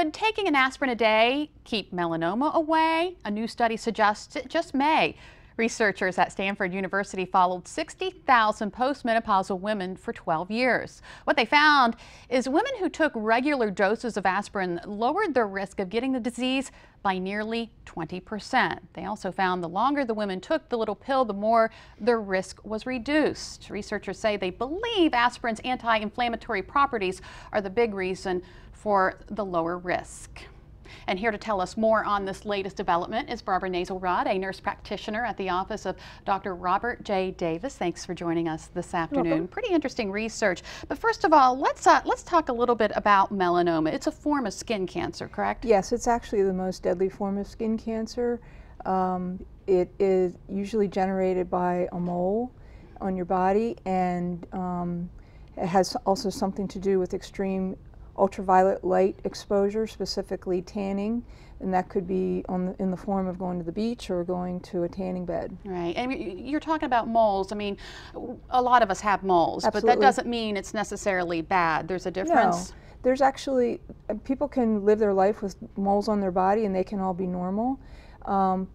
Could taking an aspirin a day keep melanoma away? A new study suggests it just may. Researchers at Stanford University followed 60,000 postmenopausal women for 12 years. What they found is women who took regular doses of aspirin lowered their risk of getting the disease by nearly 20%. They also found the longer the women took the little pill, the more their risk was reduced. Researchers say they believe aspirin's anti-inflammatory properties are the big reason for the lower risk. And here to tell us more on this latest development is Barbara Naselrod, a nurse practitioner at the office of Dr. Robert J. Davis. Thanks for joining us this afternoon. Welcome. Pretty interesting research. But first of all, let's talk a little bit about melanoma. It's a form of skin cancer, correct? Yes, it's actually the most deadly form of skin cancer. It is usually generated by a mole on your body, and it has also something to do with extreme ultraviolet light exposure, specifically tanning, and that could be in the form of going to the beach or going to a tanning bed. Right, and you're talking about moles. I mean, a lot of us have moles, Absolutely. But that doesn't mean it's necessarily bad. There's a difference. No, there's actually, people can live their life with moles on their body and they can all be normal,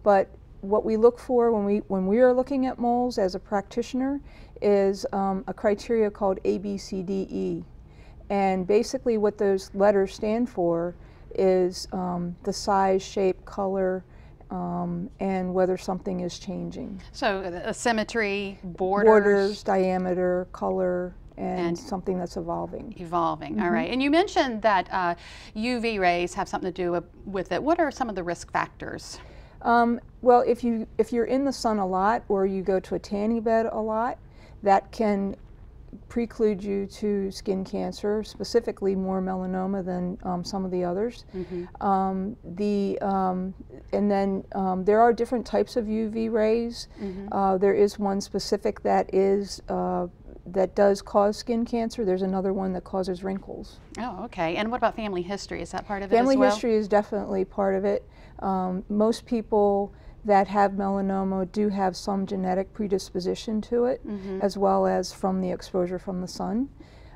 but what we look for when we are looking at moles as a practitioner is a criteria called ABCDE. And basically what those letters stand for is the size, shape, color, and whether something is changing. So symmetry, borders, diameter, color, and something that's evolving. Evolving, all right. And you mentioned that UV rays have something to do with it. What are some of the risk factors? Well, if you're in the sun a lot or you go to a tanning bed a lot, that can preclude you to skin cancer, specifically more melanoma than some of the others. And then there are different types of UV rays. There is one specific that does cause skin cancer. There's another one that causes wrinkles. Oh, okay. And what about family history? Is that part of it as well? Family history is definitely part of it. Most people that have melanoma do have some genetic predisposition to it, as well as from the exposure from the sun.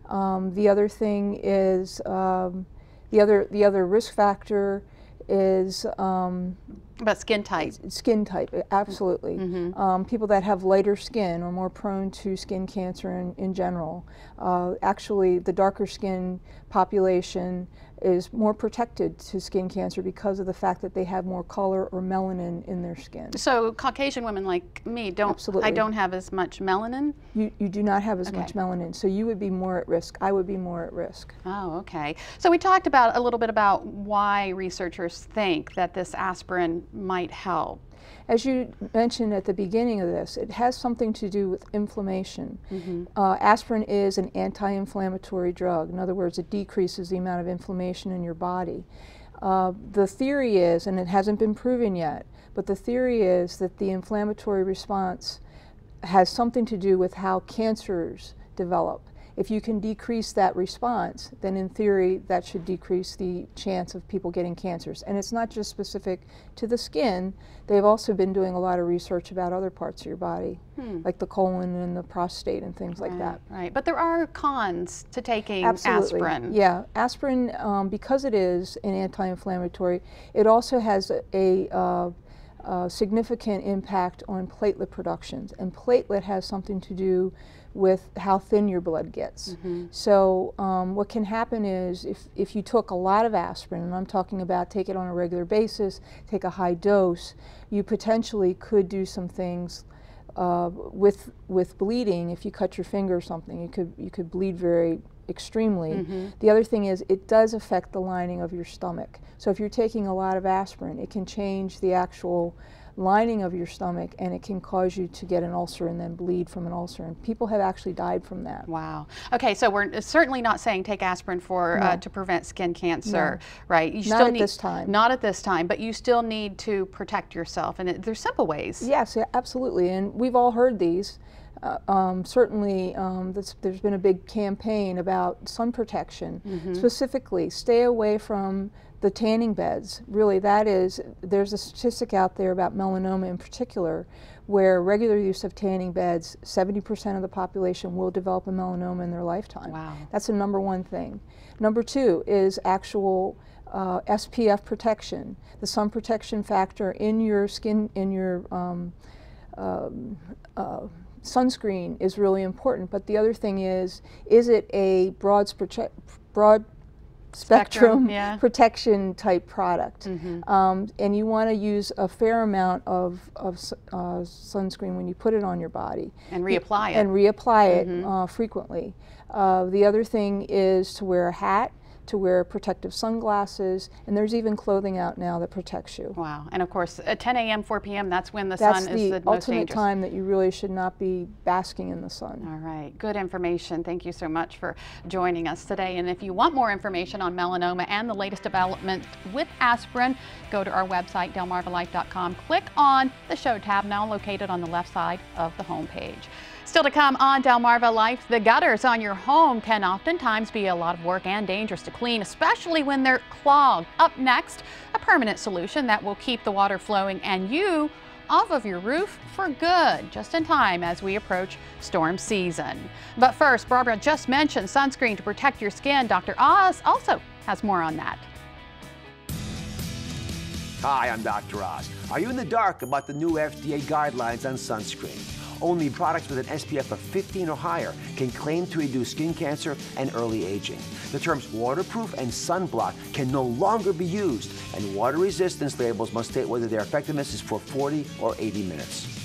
The other thing is, the other risk factor is about skin type. Skin type, absolutely. People that have lighter skin are more prone to skin cancer in general. Actually, the darker skin population is more protected to skin cancer because of the fact that they have more color or melanin in their skin. So Caucasian women like me don't have as much melanin? You do not have as much melanin, so you would be more at risk. I would be more at risk. Oh, okay. So we talked about a little bit about why researchers think that this aspirin might help. As you mentioned at the beginning of this, it has something to do with inflammation. Aspirin is an anti-inflammatory drug. In other words, it decreases the amount of inflammation in your body. The theory is, and it hasn't been proven yet, but the theory is that the inflammatory response has something to do with how cancers develop. If you can decrease that response, then in theory that should decrease the chance of people getting cancers. And it's not just specific to the skin. They've also been doing a lot of research about other parts of your body, like the colon and the prostate and things like that. Right, but there are cons to taking aspirin. Yeah, aspirin, because it is an anti-inflammatory, it also has a significant impact on platelet productions, and platelet has something to do with how thin your blood gets. So what can happen is if you took a lot of aspirin, and I'm talking about take it on a regular basis, take a high dose, you potentially could do some things with bleeding. If you cut your finger or something, you could bleed very extremely. The other thing is it does affect the lining of your stomach. So if you're taking a lot of aspirin, it can change the actual lining of your stomach, and it can cause you to get an ulcer and then bleed from an ulcer. And people have actually died from that. Wow. Okay, so we're certainly not saying take aspirin for to prevent skin cancer, right? You Not at this time. Not at this time, but you still need to protect yourself, and there's simple ways. Yes, absolutely, and we've all heard these. Certainly, there's been a big campaign about sun protection. Specifically, stay away from the tanning beds. Really, there's a statistic out there about melanoma in particular, where regular use of tanning beds, 70% of the population will develop a melanoma in their lifetime. Wow. That's the number one thing. Number two is actual SPF protection. The sun protection factor in your skin, in your sunscreen is really important. But the other thing is it a broad spectrum protection type product? And you want to use a fair amount of sunscreen when you put it on your body. And reapply it. And reapply it frequently. The other thing is to wear a hat, to wear protective sunglasses, and there's even clothing out now that protects you. Wow. And of course, at 10 a.m., 4 p.m., that's when the sun is the most dangerous. That's the ultimate time that you really should not be basking in the sun. All right. Good information. Thank you so much for joining us today. And if you want more information on melanoma and the latest development with aspirin, go to our website, delmarvalife.com. Click on the Show tab, now located on the left side of the homepage. Still to come on Delmarva Life, the gutters on your home can oftentimes be a lot of work and dangerous to clean, especially when they're clogged. Up next, a permanent solution that will keep the water flowing and you off of your roof for good, just in time as we approach storm season. But first, Barbara just mentioned sunscreen to protect your skin. Dr. Oz also has more on that. Hi, I'm Dr. Oz. Are you in the dark about the new FDA guidelines on sunscreen? Only products with an SPF of 15 or higher can claim to reduce skin cancer and early aging. The terms waterproof and sunblock can no longer be used, and water resistance labels must state whether their effectiveness is for 40 or 80 minutes.